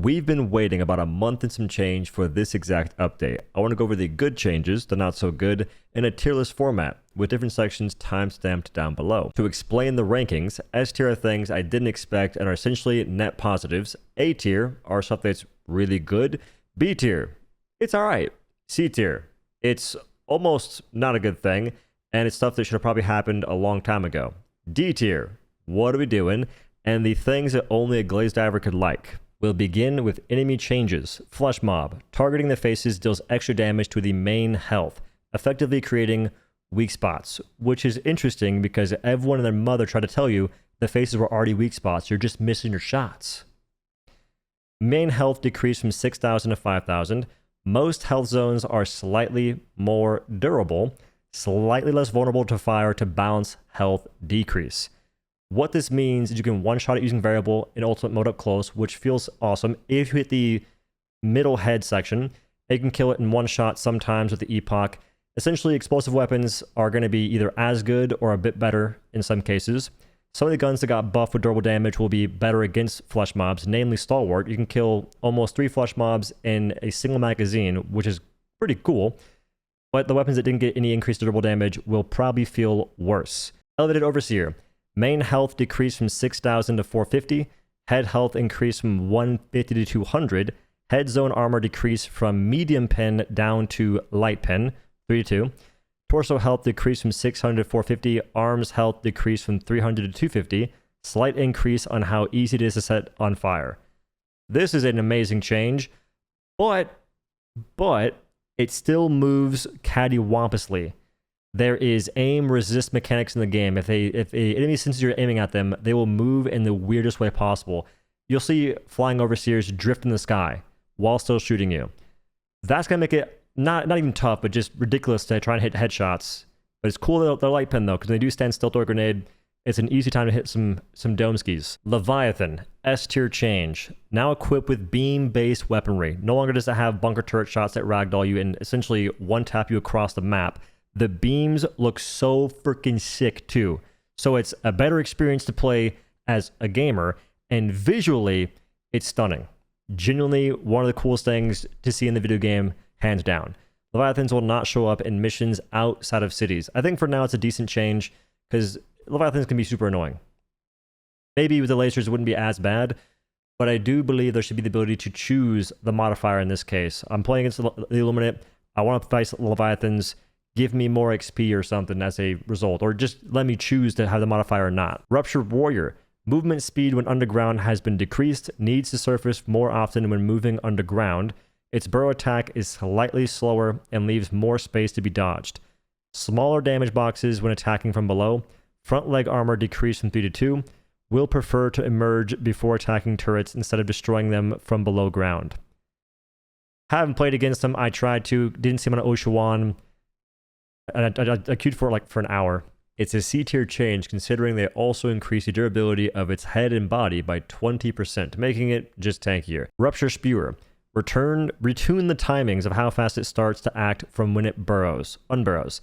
We've been waiting about a month and some change for this exact update. I want to go over the good changes, the not so good, in a tier list format, with different sections time-stamped down below. To explain the rankings, S tier are things I didn't expect and are essentially net positives. A tier are stuff that's really good. B tier, it's alright. C tier, it's almost not a good thing, and it's stuff that should have probably happened a long time ago. D tier, what are we doing? And the things that only a glazed diver could like. We'll begin with enemy changes. Fleshmob. Targeting the faces deals extra damage to the main health, effectively creating weak spots, which is interesting because everyone and their mother tried to tell you the faces were already weak spots, you're just missing your shots. Main health decreased from 6,000 to 5,000. Most health zones are slightly more durable, slightly less vulnerable to fire to balance health decrease. What this means is you can one-shot it using variable in ultimate mode up close, which feels awesome. If you hit the middle head section, you can kill it in one shot sometimes with the epoch. Essentially, explosive weapons are going to be either as good or a bit better in some cases. Some of the guns that got buffed with durable damage will be better against flesh mobs, namely Stalwart. You can kill almost 3 flesh mobs in a single magazine, which is pretty cool. But the weapons that didn't get any increased durable damage will probably feel worse. Elevated Overseer. Main health decreased from 6,000 to 450. Head health increased from 150 to 200. Head zone armor decreased from medium pen down to light pen, 3 to 2. Torso health decreased from 600 to 450. Arms health decreased from 300 to 250. Slight increase on how easy it is to set on fire. This is an amazing change, but it still moves cattywampously. There is aim resist mechanics in the game. If an enemy senses you're aiming at them, they will move in the weirdest way possible. You'll see flying overseers drift in the sky while still shooting you. That's going to make it not even tough, but just ridiculous to try and hit headshots. But it's cool that they're light pen though, because when they do stand still throw a grenade, it's an easy time to hit some dome skis. Leviathan, S tier change. Now equipped with beam-based weaponry. No longer does it have bunker turret shots that ragdoll you and essentially one-tap you across the map. The beams look so freaking sick too. So it's a better experience to play as a gamer, and visually, it's stunning. Genuinely one of the coolest things to see in the video game, hands down. Leviathans will not show up in missions outside of cities. I think for now it's a decent change, because Leviathans can be super annoying. Maybe with the lasers it wouldn't be as bad, but I do believe there should be the ability to choose the modifier in this case. I'm playing against the Illuminate. I want to fight Leviathans. Give me more XP or something as a result, or just let me choose to have the modifier or not. Rupture Warrior. Movement speed when underground has been decreased, needs to surface more often when moving underground. Its burrow attack is slightly slower and leaves more space to be dodged. Smaller damage boxes when attacking from below. Front leg armor decreased from 3 to 2. Will prefer to emerge before attacking turrets instead of destroying them from below ground. Haven't played against them. I tried to, didn't see him on Oshawon. And I queued for it for an hour. It's a C tier change considering they also increase the durability of its head and body by 20%, making it just tankier. Rupture Spewer. Retune the timings of how fast it starts to act from when it unburrows.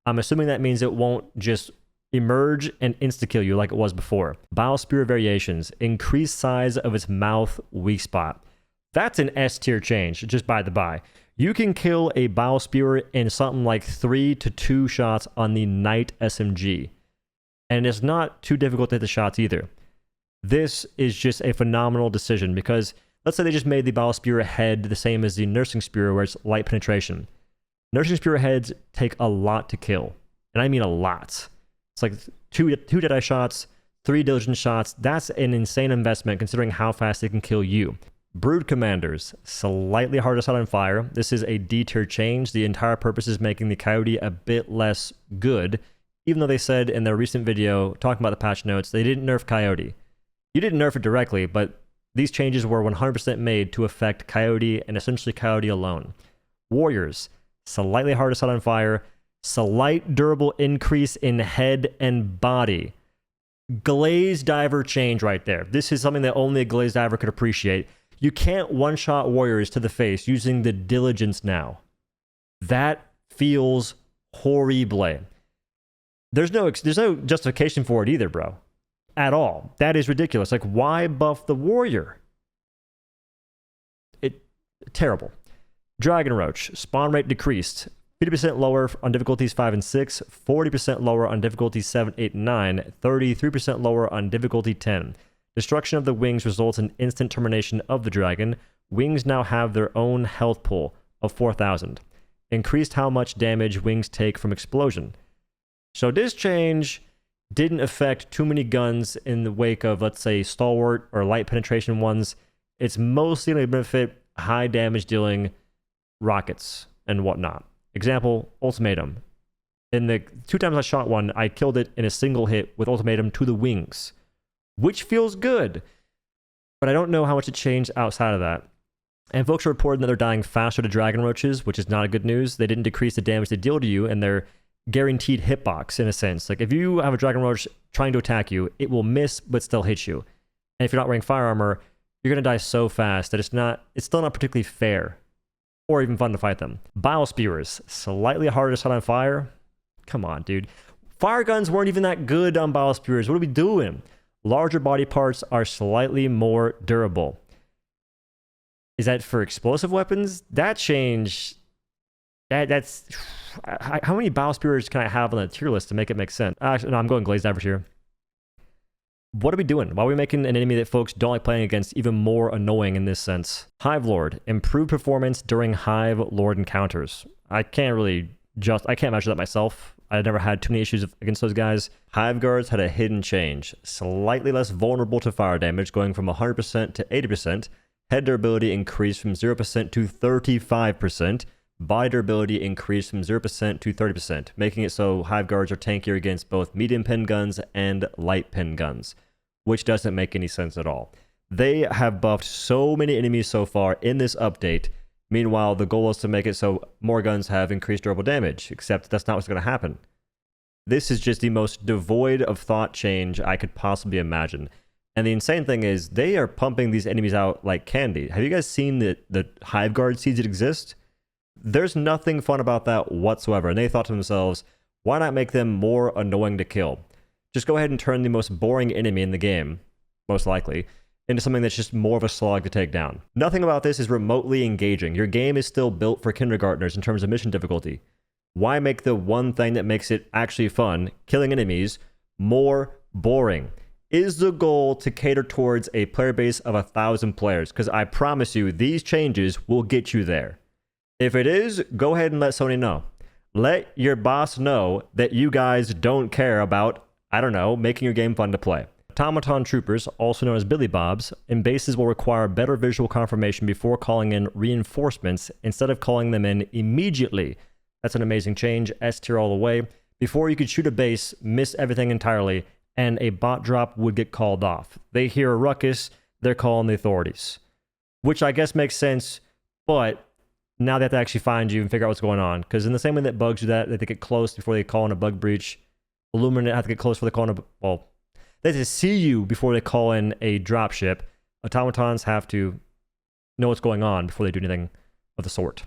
I'm assuming that means it won't just emerge and insta-kill you like it was before. Bile Spewer variations. Increase size of its mouth weak spot. That's an S tier change, just by the by. You can kill a bile spewer in something like 3 to 2 shots on the Knight SMG. And it's not too difficult to hit the shots either. This is just a phenomenal decision because let's say they just made the bile spewer head the same as the nursing spewer where it's light penetration. Nursing spewer heads take a lot to kill. And I mean a lot. It's like 2 deadeye shots, 3 diligence shots. That's an insane investment considering how fast they can kill you. Brood Commanders, slightly harder to set on fire. This is a D tier change. The entire purpose is making the Coyote a bit less good, even though they said in their recent video, talking about the patch notes, they didn't nerf Coyote. You didn't nerf it directly, but these changes were 100% made to affect Coyote and essentially Coyote alone. Warriors, slightly harder to set on fire. Slight durable increase in head and body. Glazed diver change right there. This is something that only a glazed diver could appreciate. You can't one-shot warriors to the face using the diligence now. That feels horrible. There's no justification for it either, bro. At all. That is ridiculous. Like, why buff the warrior? Terrible. Dragon Roach. Spawn rate decreased. 50% lower on difficulties 5 and 6. 40% lower on difficulties 7, 8, and 9. 33% lower on difficulty 10. Destruction of the wings results in instant termination of the dragon. Wings now have their own health pool of 4,000. Increased how much damage wings take from explosion. So this change didn't affect too many guns in the wake of, let's say, stalwart or light penetration ones. It's mostly going to benefit high damage dealing rockets and whatnot. Example, ultimatum. In the 2 times I shot one, I killed it in a single hit with ultimatum to the wings, which feels good. But I don't know how much it changed outside of that. And folks are reporting that they're dying faster to dragon roaches, which is not a good news. They didn't decrease the damage they deal to you, and they're guaranteed hitbox in a sense. Like if you have a dragon roach trying to attack you, it will miss but still hit you. And if you're not wearing fire armor, you're gonna die so fast that it's still not particularly fair or even fun to fight them. Bile spewers, slightly harder to set on fire. Come on, dude. Fire guns weren't even that good on bile spewers. What are we doing? Larger body parts are slightly more durable. Is that for explosive weapons? That change, that's... How many bile spewers can I have on the tier list to make it make sense? Actually, no, I'm going glazed average here. What are we doing? Why are we making an enemy that folks don't like playing against even more annoying in this sense? Hive Lord. Improved performance during Hive Lord encounters. I can't measure that myself. I never had too many issues against those guys. Hive Guards had a hidden change. Slightly less vulnerable to fire damage, going from 100% to 80%. Head durability increased from 0% to 35%. Body durability increased from 0% to 30%, making it so Hive Guards are tankier against both medium pen guns and light pen guns, which doesn't make any sense at all. They have buffed so many enemies so far in this update. Meanwhile, the goal is to make it so more guns have increased durable damage, except that's not what's going to happen. This is just the most devoid of thought change I could possibly imagine. And the insane thing is, they are pumping these enemies out like candy. Have you guys seen the Hive Guard seeds that exist? There's nothing fun about that whatsoever. And they thought to themselves, why not make them more annoying to kill? Just go ahead and turn the most boring enemy in the game, most likely, into something that's just more of a slog to take down. Nothing about this is remotely engaging. Your game is still built for kindergartners in terms of mission difficulty. Why make the one thing that makes it actually fun, killing enemies, more boring? Is the goal to cater towards a player base of 1,000 players? Because I promise you, these changes will get you there. If it is, go ahead and let Sony know. Let your boss know that you guys don't care about, I don't know, making your game fun to play. Automaton troopers, also known as Billy Bobs, in bases will require better visual confirmation before calling in reinforcements instead of calling them in immediately. That's an amazing change, S tier all the way. Before you could shoot a base, miss everything entirely, and a bot drop would get called off. They hear a ruckus, they're calling the authorities. Which I guess makes sense, but now they have to actually find you and figure out what's going on. Because in the same way that bugs do that, they get close before they call in a bug breach. Illuminate have to get close before they call in a... Well, they have to see you before they call in a dropship. Automatons have to know what's going on before they do anything of the sort.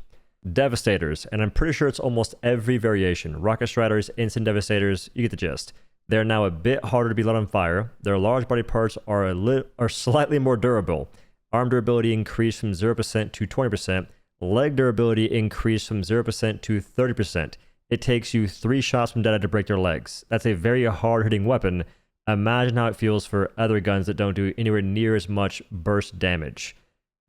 Devastators, and I'm pretty sure it's almost every variation. Rocket Striders, Instant Devastators, you get the gist. They're now a bit harder to be lit on fire. Their large body parts are slightly more durable. Arm durability increased from 0% to 20%. Leg durability increased from 0% to 30%. It takes you 3 shots from dead to break their legs. That's a very hard-hitting weapon. Imagine how it feels for other guns that don't do anywhere near as much burst damage.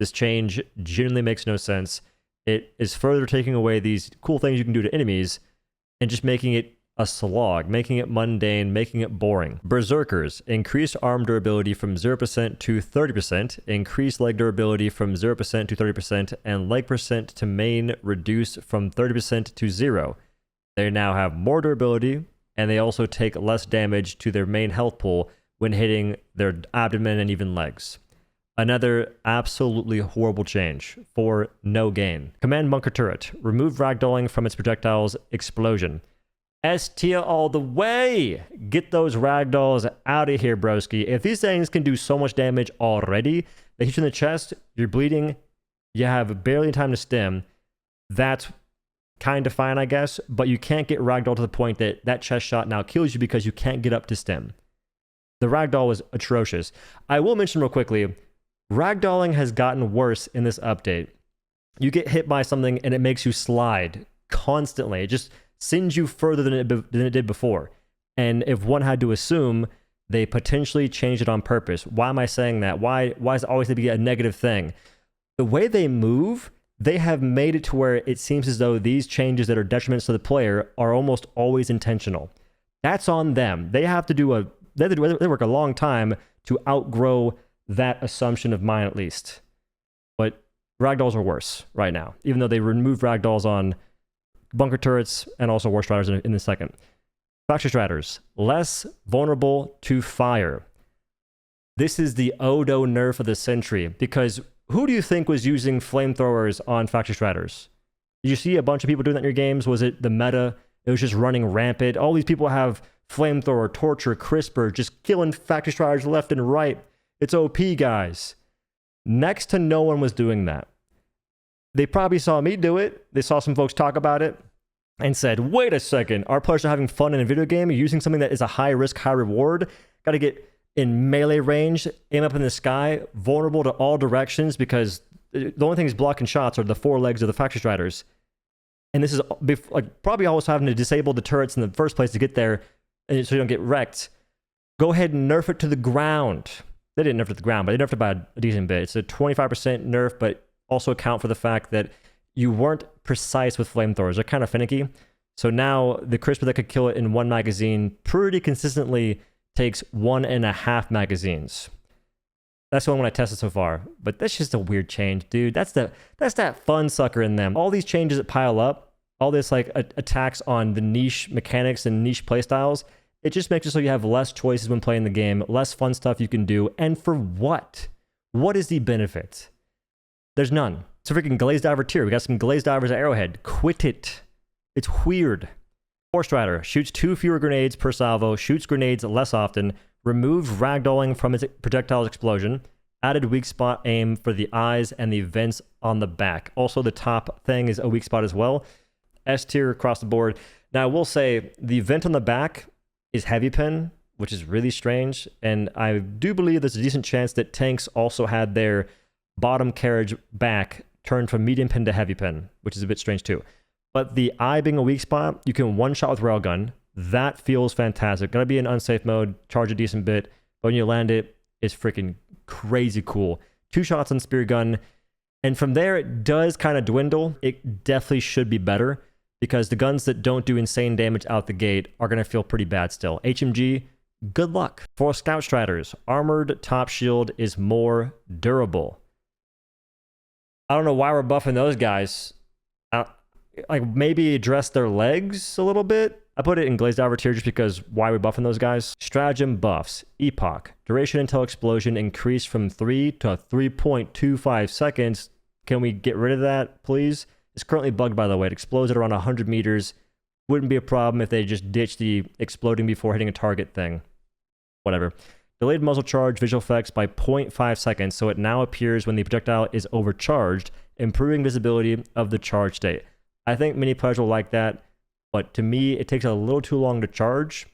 This change genuinely makes no sense. It is further taking away these cool things you can do to enemies and just making it a slog, making it mundane, making it boring. Berzerkers, increased arm durability from 0% to 30%, increased leg durability from 0% to 30%, and leg percent to main reduced from 30% to 0. They now have more durability, and they also take less damage to their main health pool when hitting their abdomen and even legs. Another absolutely horrible change for no gain. Command Bunker Turret, remove ragdolling from its projectiles explosion. S tier all the way. Get those ragdolls out of here, broski. If these things can do so much damage already, they hit you in the chest, you're bleeding, you have barely time to stem, that's kind of fine, I guess, but you can't get ragdoll to the point that that chest shot now kills you because you can't get up to stem. The ragdoll was atrocious. I will mention real quickly, ragdolling has gotten worse in this update. You get hit by something and it makes you slide constantly. It just sends you further than it did before. And if one had to assume, they potentially changed it on purpose. Why am I saying that? Why is it always to be a negative thing? The way they move, they have made it to where it seems as though these changes that are detriments to the player are almost always intentional. That's on them. They have to do they work a long time to outgrow that assumption of mine, at least. But ragdolls are worse right now, even though they removed ragdolls on bunker turrets and also war striders in the second. Factory striders, less vulnerable to fire. This is the OhDough nerf of the century, because who do you think was using flamethrowers on factory striders? Did you see a bunch of people doing that in your games? Was it the meta? It was just running rampant. All these people have flamethrower, torture, crisper, just killing factory striders left and right. It's OP, guys. Next to no one was doing that. They probably saw me do it. They saw some folks talk about it and said, wait a second, our players are having fun in a video game, using something that is a high risk, high reward. Got to get in melee range, aim up in the sky, vulnerable to all directions, because the only things blocking shots are the four legs of the factory striders. And this is like probably always having to disable the turrets in the first place to get there, so you don't get wrecked. Go ahead and nerf it to the ground. They didn't nerf it to the ground, but they nerfed it by a decent bit. It's a 25% nerf, but also account for the fact that you weren't precise with flamethrowers. They're kind of finicky. So now the crisper that could kill it in one magazine pretty consistently takes 1.5 magazines. That's the only one I tested so far. But that's just a weird change, dude. That's that fun sucker in them. All these changes that pile up, all this like attacks on the niche mechanics and niche playstyles, it just makes it so you have less choices when playing the game, less fun stuff you can do. And for what? What is the benefit? There's none. It's a freaking glazed diver tier. We got some glazed divers at Arrowhead. Quit it. It's weird. Force Strider shoots 2 fewer grenades per salvo, shoots grenades less often, removed ragdolling from its projectile's explosion, added weak spot aim for the eyes and the vents on the back. Also, the top thing is a weak spot as well. S tier across the board. Now, I will say the vent on the back is heavy pin, which is really strange. And I do believe there's a decent chance that tanks also had their bottom carriage back turned from medium pin to heavy pin, which is a bit strange too. But the eye being a weak spot, you can one shot with railgun. That feels fantastic. Gotta be in unsafe mode, charge a decent bit, but when you land it, it's freaking crazy cool. 2 shots on spear gun, and from there it does kind of dwindle. It definitely should be better, because the guns that don't do insane damage out the gate are gonna feel pretty bad still. HMG, good luck. For Scout Striders, armored top shield is more durable. I don't know why we're buffing those guys. Like maybe address their legs a little bit. I put it in glazed diver tier just because why are we buffing those guys? Stratagem buffs. Epoch. Duration until explosion increased from 3 to 3.25 seconds. Can we get rid of that, please? It's currently bugged, by the way. It explodes at around 100 meters. Wouldn't be a problem if they just ditched the exploding before hitting a target thing. Whatever. Delayed muzzle charge visual effects by 0.5 seconds, so it now appears when the projectile is overcharged, improving visibility of the charge state. I think many players will like that, but to me, it takes a little too long to charge.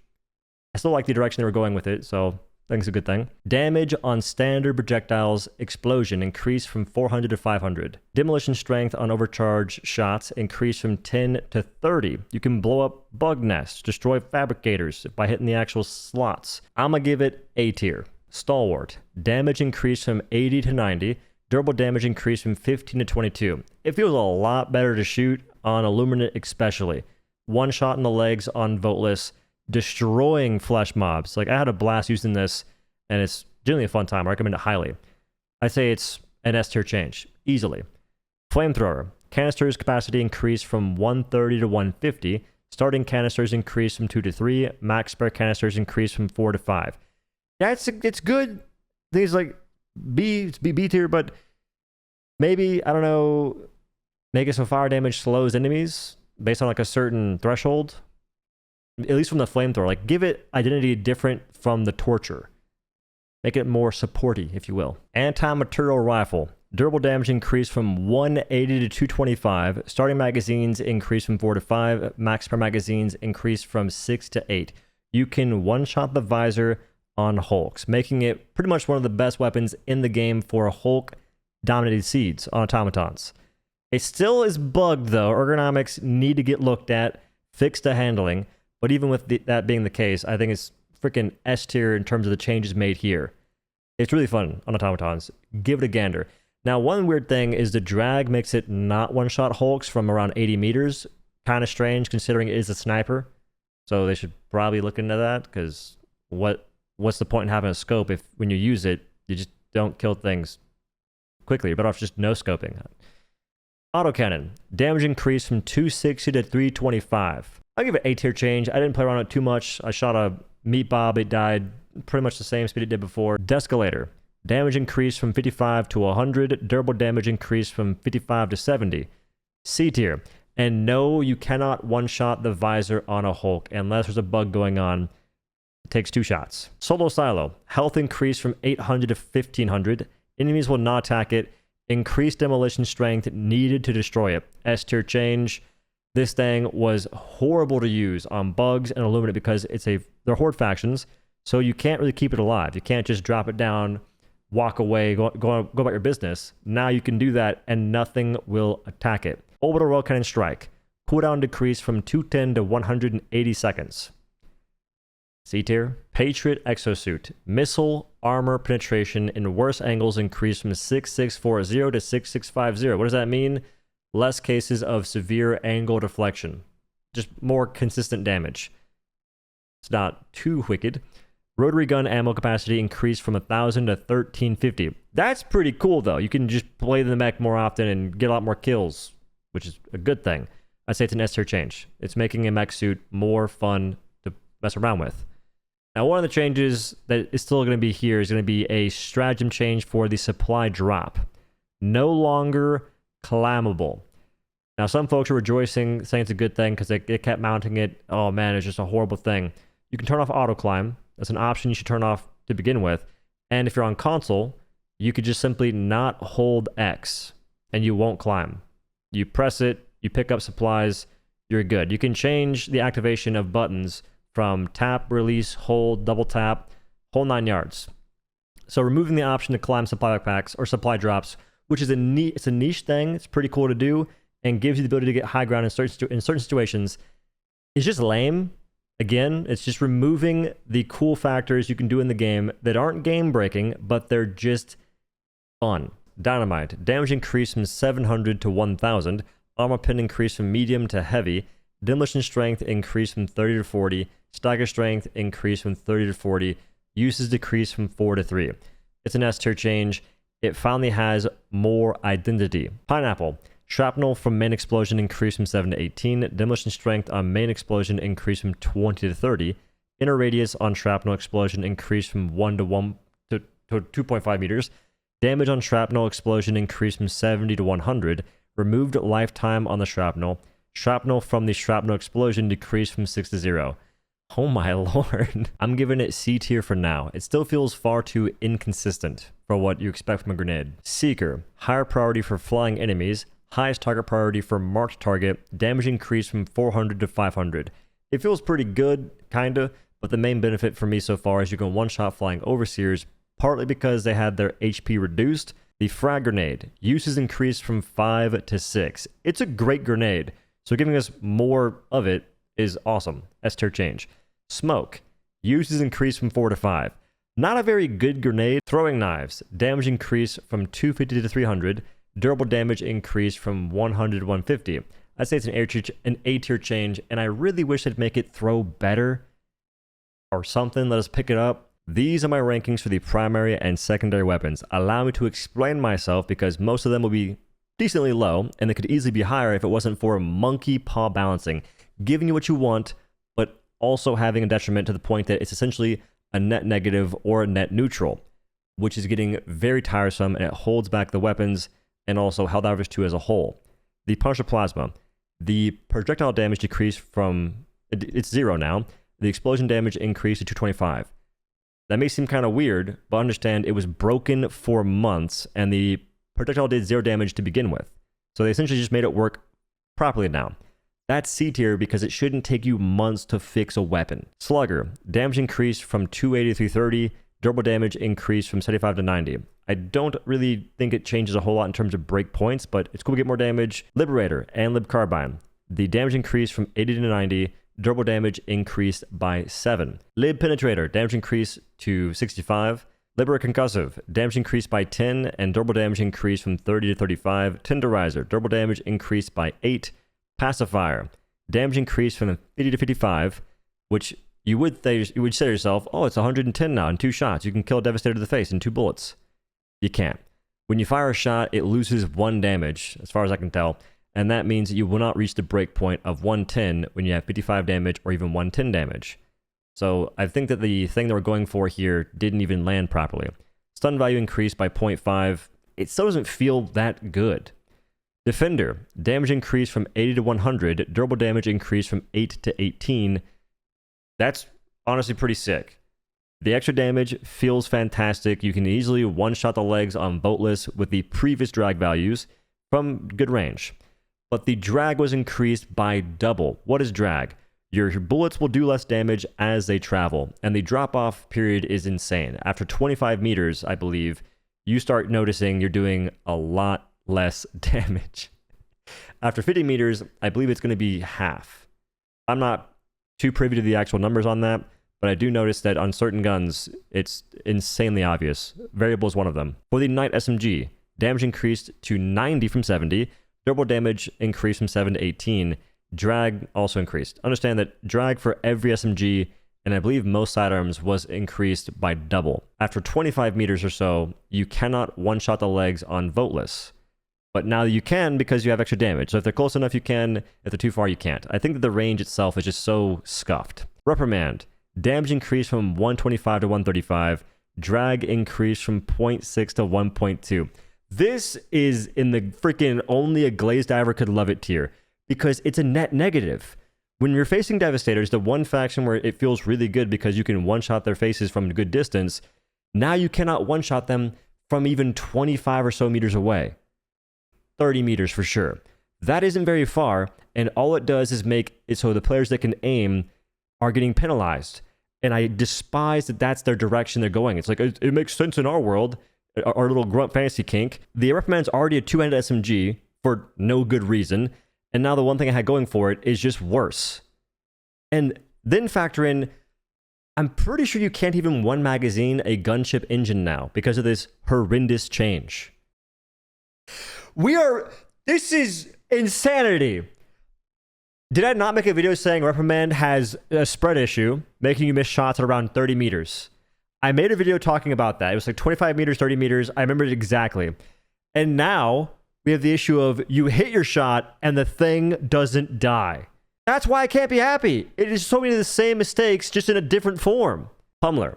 I still like the direction they were going with it, so I think it's a good thing. Damage on standard projectiles explosion increased from 400 to 500. Demolition strength on overcharged shots increased from 10 to 30. You can blow up bug nests, destroy fabricators by hitting the actual slots. I'm gonna give it A tier. Stalwart. Damage increased from 80 to 90. Durable damage increased from 15 to 22. It feels a lot better to shoot on Illuminate especially. 1 shot in the legs on Voteless, destroying flesh mobs. Like, I had a blast using this, and it's generally a fun time. I recommend it highly. I'd say it's an S tier change, easily. Flamethrower. Canisters capacity increased from 130 to 150. Starting canisters increased from 2 to 3. Max spare canisters increased from 4 to 5. Yeah, it's good. Things like B tier, but maybe, I don't know, make it so fire damage slows enemies based on like a certain threshold. At least from the flamethrower. Like, give it identity different from the torture. Make it more supporty, if you will. Anti-material rifle. Durable damage increased from 180 to 225. Starting magazines increased from 4 to 5. Max per magazines increased from 6 to 8. You can one-shot the visor on hulks, making it pretty much one of the best weapons in the game for Hulk-dominated seeds on automatons. It still is bugged though. Ergonomics need to get looked at, fix the handling. But even with that being the case, I think it's freaking S tier in terms of the changes made here. It's really fun on automatons. Give it a gander. Now, one weird thing is the drag makes it not one-shot hulks from around 80 meters. Kind of strange considering it is a sniper. So they should probably look into that, because what's the point in having a scope if when you use it, you just don't kill things quickly? You're better off just no-scoping. Autocannon. Damage increased from 260 to 325. I'll give it A tier change. I didn't play around with it too much. I shot a meat bob. It died pretty much the same speed it did before. Descalator. Damage increased from 55 to 100. Durable damage increased from 55 to 70. C tier. And no, you cannot one-shot the visor on a Hulk unless there's a bug going on. It takes 2 shots. Solo Silo. Health increased from 800 to 1500. Enemies will not attack it. Increased demolition strength needed to destroy it. S tier change. This thing was horrible to use on bugs and Illuminate because they're horde factions, so you can't really keep it alive. You can't just drop it down, walk away, go about your business. Now you can do that and nothing will attack it. Orbital Rail Cannon Strike. Cooldown decreased from 210 to 180 seconds. C tier. Patriot Exosuit. Missile armor penetration in worse angles increased from 6640 to 6650. What does that mean? Less cases of severe angle deflection. Just more consistent damage. It's not too wicked. Rotary gun ammo capacity increased from 1,000 to 1,350. That's pretty cool, though. You can just play the mech more often and get a lot more kills, which is a good thing. I'd say it's an S tier change. It's making a mech suit more fun to mess around with. Now, one of the changes that is still going to be here is going to be a stratagem change for the supply drop. No longer climbable. Now, some folks are rejoicing, saying it's a good thing because they kept mounting it. Oh man, it's just a horrible thing. You can turn off auto climb. That's an option you should turn off to begin with. And if you're on console, you could just simply not hold X and you won't climb. You press it, you pick up supplies, you're good. You can change the activation of buttons from tap, release, hold, double tap, whole 9 yards. So removing the option to climb supply backpacks or supply drops, which is it's a niche thing. It's pretty cool to do and gives you the ability to get high ground in certain situations. It's just lame. Again, it's just removing the cool factors you can do in the game that aren't game breaking, but they're just fun. Dynamite. Damage increased from 700 to 1,000. Armor pen increased from medium to heavy. Demolition strength increased from 30 to 40. Stagger strength increased from 30 to 40. Uses decreased from 4 to 3. It's an S tier change. It finally has more identity. Pineapple. Shrapnel from main explosion increased from 7 to 18. Demolition strength on main explosion increased from 20 to 30. Inner radius on shrapnel explosion increased from 1 to 2.5 meters. Damage on shrapnel explosion increased from 70 to 100. Removed lifetime on the shrapnel. Shrapnel from the shrapnel explosion decreased from 6 to 0. Oh my lord. I'm giving it C tier for now. It still feels far too inconsistent for what you expect from a grenade. Seeker. Higher priority for flying enemies. Highest target priority for marked target. Damage increased from 400 to 500. It feels pretty good, kinda, but the main benefit for me so far is you can one-shot flying overseers, partly because they had their HP reduced. The frag grenade. Uses increased from 5 to 6. It's a great grenade, so giving us more of it is awesome. S tier change. Smoke. Uses increased from 4 to 5. Not a very good grenade. Throwing knives. Damage increased from 250 to 300. Durable damage increased from 100 to 150. I'd say it's an A tier change, and I really wish they'd make it throw better or something. Let us pick it up. These are my rankings for the primary and secondary weapons. Allow me to explain myself because most of them will be decently low, and they could easily be higher if it wasn't for monkey paw balancing, giving you what you want, but also having a detriment to the point that it's essentially a net negative or a net neutral, which is getting very tiresome, and it holds back the weapons and also Helldivers 2 as a whole. The Punisher Plasma. The projectile damage decreased from, it's 0 now. The explosion damage increased to 225. That may seem kind of weird, but understand it was broken for months, and the projectile did 0 damage to begin with. So they essentially just made it work properly now. That's C tier because it shouldn't take you months to fix a weapon. Slugger. Damage increased from 280 to 330. Durable damage increased from 75 to 90. I don't really think it changes a whole lot in terms of break points, but it's cool to get more damage. Liberator and Lib Carbine. The damage increased from 80 to 90. Durable damage increased by 7. Lib Penetrator. Damage increased to 65. Liberator Concussive. Damage increased by 10, and durable damage increased from 30 to 35. Tenderizer. Durable damage increased by 8. Pacifier. Damage increased from 50 to 55, which you would say to yourself, oh, it's 110 now in 2 shots. You can kill a Devastator to the face in 2 bullets. You can't. When you fire a shot, it loses 1 damage, as far as I can tell, and that means that you will not reach the break point of 110 when you have 55 damage or even 110 damage. So I think that the thing that we're going for here didn't even land properly. Stun value increased by 0.5. It still doesn't feel that good. Defender. Damage increased from 80 to 100. Durable damage increased from 8 to 18. That's honestly pretty sick. The extra damage feels fantastic. You can easily one-shot the legs on boatless with the previous drag values from good range. But the drag was increased by double. What is drag? Your bullets will do less damage as they travel, and the drop-off period is insane. After 25 meters, I believe, you start noticing you're doing a lot less damage. After 50 meters, I believe it's going to be half. I'm not too privy to the actual numbers on that, but I do notice that on certain guns, it's insanely obvious. Variable is one of them. For the Knight SMG, damage increased to 90 from 70. Durable damage increased from 7 to 18. Drag also increased. Understand that drag for every SMG, and I believe most sidearms, was increased by double. After 25 meters or so, you cannot one-shot the legs on voteless. But now you can because you have extra damage. So if they're close enough, you can. If they're too far, you can't. I think that the range itself is just so scuffed. Reprimand. Damage increased from 125 to 135. Drag increased from 0.6 to 1.2. This is in the freaking only a glazed diver could love it tier, because it's a net negative. When you're facing Devastators, the one faction where it feels really good because you can one-shot their faces from a good distance, now you cannot one-shot them from even 25 or so meters away. 30 meters for sure. That isn't very far, and all it does is make it so the players that can aim are getting penalized. And I despise that that's their direction they're going. It's like, it makes sense in our world, our little grunt fantasy kink. The Reprimand's already a two-handed SMG for no good reason, and now the one thing I had going for it is just worse. And then factor in, I'm pretty sure you can't even one magazine a gunship engine now because of this horrendous change. This is insanity. Did I not make a video saying Reprimand has a spread issue, making you miss shots at around 30 meters? I made a video talking about that. It was like 25 meters, 30 meters. I remember it exactly. And now we have the issue of you hit your shot and the thing doesn't die. That's why I can't be happy. It is so many of the same mistakes, just in a different form. Pummeler.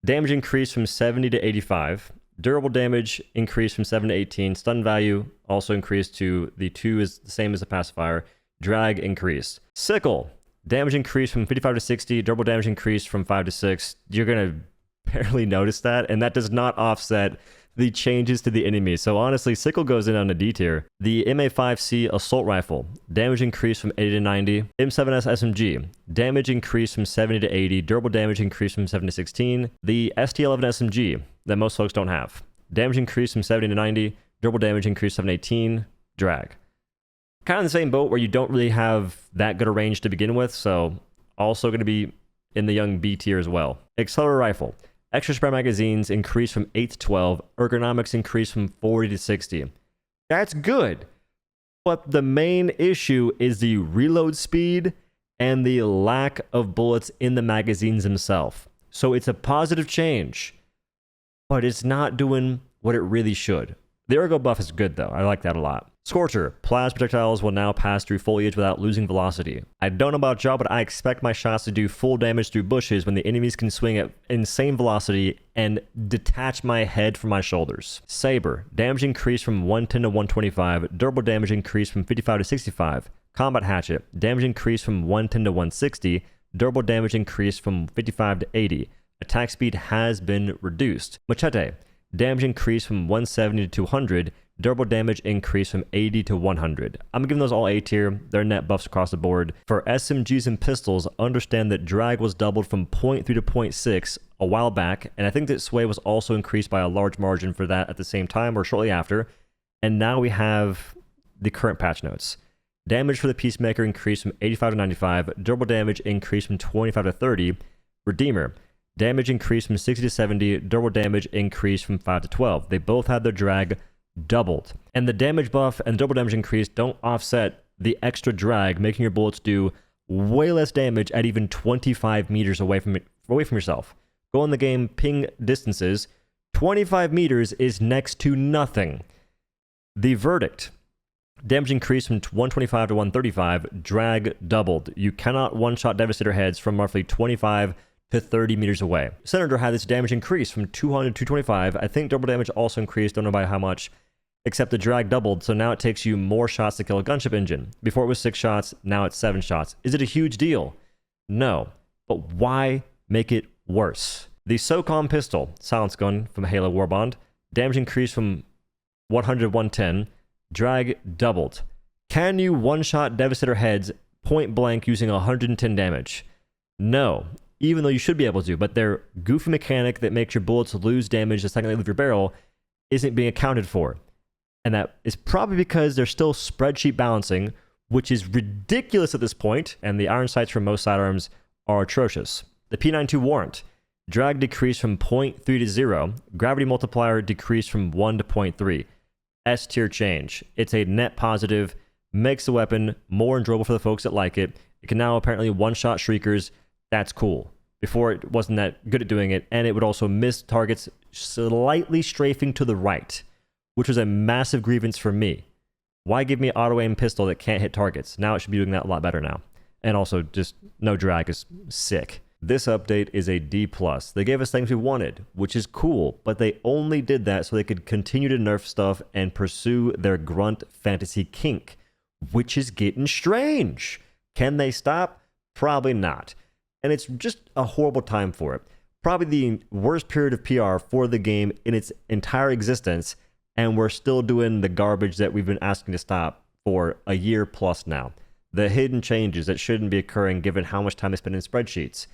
Damage increased from 70 to 85. Durable damage increased from 7 to 18. Stun value also increased to the 2 is the same as the pacifier. Drag increased. Sickle. Damage increased from 55 to 60. Durable damage increased from 5 to 6. You're going to barely notice that, and that does not offset the changes to the enemy. So honestly, Sickle goes in on a D tier. The MA5C Assault Rifle. Damage increased from 80 to 90. M7S SMG. Damage increased from 70 to 80. Durable damage increased from 7 to 16. The ST11 SMG that most folks don't have. Damage increased from 70 to 90. Durable damage increased 7 to 18. Drag. Kind of in the same boat where you don't really have that good a range to begin with, so also going to be in the young B tier as well. Accelerator Rifle. Extra spare magazines increased from 8 to 12. Ergonomics increased from 40 to 60. That's good. But the main issue is the reload speed and the lack of bullets in the magazines themselves. So it's a positive change, but it's not doing what it really should. The ergo buff is good though. I like that a lot. Scorcher. Plasma projectiles will now pass through foliage without losing velocity. I don't know about y'all, but I expect my shots to do full damage through bushes when the enemies can swing at insane velocity and detach my head from my shoulders. Saber. Damage increased from 110 to 125. Durable damage increased from 55 to 65. Combat Hatchet. Damage increased from 110 to 160. Durable damage increased from 55 to 80. Attack speed has been reduced. Machete. Damage increased from 170 to 200. Durable damage increased from 80 to 100. I'm giving those all A tier. They're net buffs across the board. For SMGs and pistols, understand that drag was doubled from 0.3 to 0.6 a while back, and I think that sway was also increased by a large margin for that at the same time or shortly after. And now we have the current patch notes. Damage for the Peacemaker increased from 85 to 95. Durable damage increased from 25 to 30. Redeemer. Damage increased from 60 to 70. Durable damage increased from 5 to 12. They both had their drag doubled. And the damage buff and double damage increase don't offset the extra drag, making your bullets do way less damage at even 25 meters away from yourself. Go in the game, ping distances. 25 meters is next to nothing. The verdict. Damage increased from 125 to 135. Drag doubled. You cannot one-shot Devastator heads from roughly 25 to 30 meters away. Senator had this damage increase from 200 to 225. I think double damage also increased, don't know by how much, except the drag doubled, so now it takes you more shots to kill a gunship engine. Before it was 6 shots, now it's 7 shots. Is it a huge deal? No. But why make it worse? The SOCOM pistol, silence gun from Halo Warbond, damage increased from 100 to 110, drag doubled. Can you one-shot Devastator heads point blank using 110 damage? No. Even though you should be able to, but their goofy mechanic that makes your bullets lose damage the second they leave your barrel isn't being accounted for. And that is probably because they're still spreadsheet balancing, which is ridiculous at this point, and the iron sights for most sidearms are atrocious. The P92 Warrant. Drag decreased from 0.3 to 0. Gravity multiplier decreased from 1 to 0.3. S tier change. It's a net positive, makes the weapon more enjoyable for the folks that like it. It can now apparently one-shot shriekers. That's cool. Before, it wasn't that good at doing it, and it would also miss targets slightly strafing to the right, which was a massive grievance for me. Why give me auto-aim pistol that can't hit targets? Now it should be doing that a lot better now. And also, just no drag is sick. This update is a D+. They gave us things we wanted, which is cool, but they only did that so they could continue to nerf stuff and pursue their grunt fantasy kink, which is getting strange. Can they stop? Probably not. And it's just a horrible time for it. Probably the worst period of PR for the game in its entire existence, and we're still doing the garbage that we've been asking to stop for a year plus now. The hidden changes that shouldn't be occurring given how much time they spend in spreadsheets.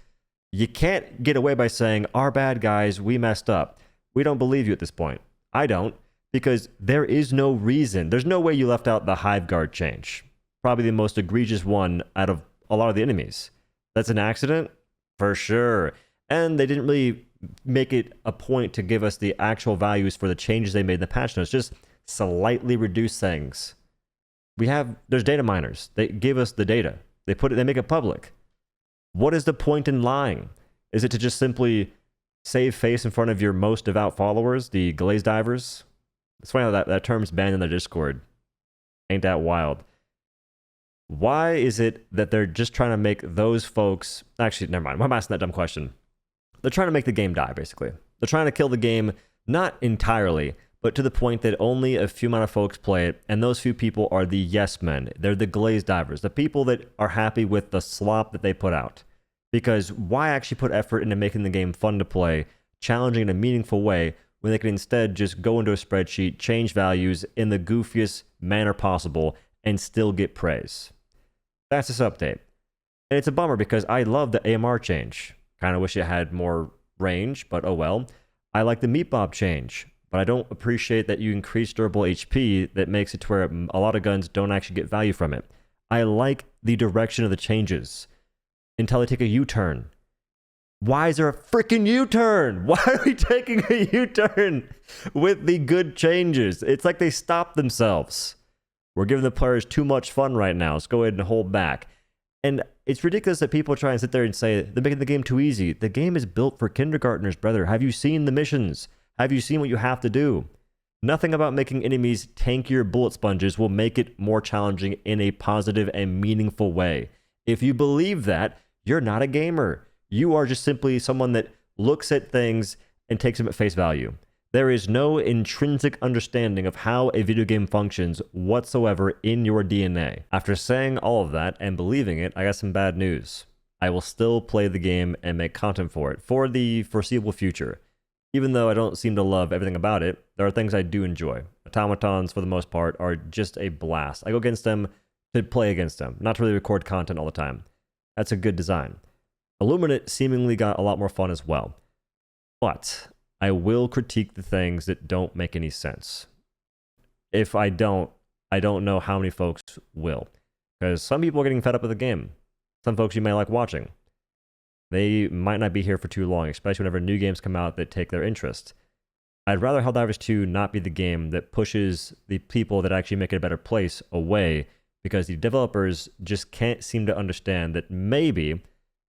You can't get away by saying, our bad guys, we messed up. We don't believe you at this point. I don't, because there is no reason. There's no way you left out the hive guard change. Probably the most egregious one out of a lot of the enemies. That's an accident? For sure. And they didn't really make it a point to give us the actual values for the changes they made in the patch notes. Just slightly reduce things. There's data miners. They give us the data. They make it public. What is the point in lying? Is it to just simply save face in front of your most devout followers, the glazed divers? It's funny how that term's banned in their Discord. Ain't that wild? Why is it that they're just trying to make those folks... Actually, never mind. Why am I asking that dumb question? They're trying to make the game die, basically. They're trying to kill the game, not entirely, but to the point that only a few amount of folks play it, and those few people are the yes men. They're the glazed divers, the people that are happy with the slop that they put out. Because why actually put effort into making the game fun to play, challenging in a meaningful way, when they can instead just go into a spreadsheet, change values in the goofiest manner possible, and still get praise? That's this update. And it's a bummer because I love the AMR change. Kind of wish it had more range, but oh well. I like the meat bob change, but I don't appreciate that you increase durable HP that makes it to where a lot of guns don't actually get value from it. I like the direction of the changes until they take a U-turn. Why is there a freaking U-turn? Why are we taking a U-turn with the good changes? It's like they stopped themselves. We're giving the players too much fun right now. Let's go ahead and hold back. And it's ridiculous that people try and sit there and say, they're making the game too easy. The game is built for kindergartners, brother. Have you seen the missions? Have you seen what you have to do? Nothing about making enemies tankier bullet sponges will make it more challenging in a positive and meaningful way. If you believe that, you're not a gamer. You are just simply someone that looks at things and takes them at face value. There is no intrinsic understanding of how a video game functions whatsoever in your DNA. After saying all of that and believing it, I got some bad news. I will still play the game and make content for it for the foreseeable future. Even though I don't seem to love everything about it, there are things I do enjoy a automatons, for the most part, are just a blast. I go against them to play against them, not to really record content all the time. That's a good design. Illuminate seemingly got a lot more fun as well. But I will critique the things that don't make any sense. If I don't know how many folks will. Because some people are getting fed up with the game. Some folks you may like watching. They might not be here for too long, especially whenever new games come out that take their interest. I'd rather Helldivers 2 not be the game that pushes the people that actually make it a better place away, because the developers just can't seem to understand that maybe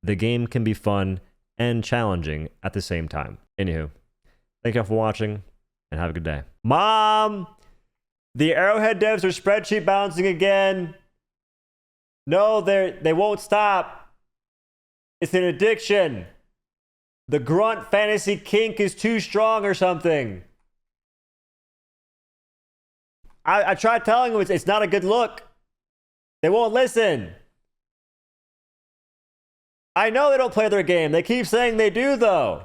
the game can be fun and challenging at the same time. Anywho, thank you all for watching, and have a good day. Mom! The Arrowhead devs are spreadsheet bouncing again. No, they won't stop. It's an addiction. The grunt fantasy kink is too strong or something. I tried telling them it's not a good look. They won't listen. I know they don't play their game. They keep saying they do, though.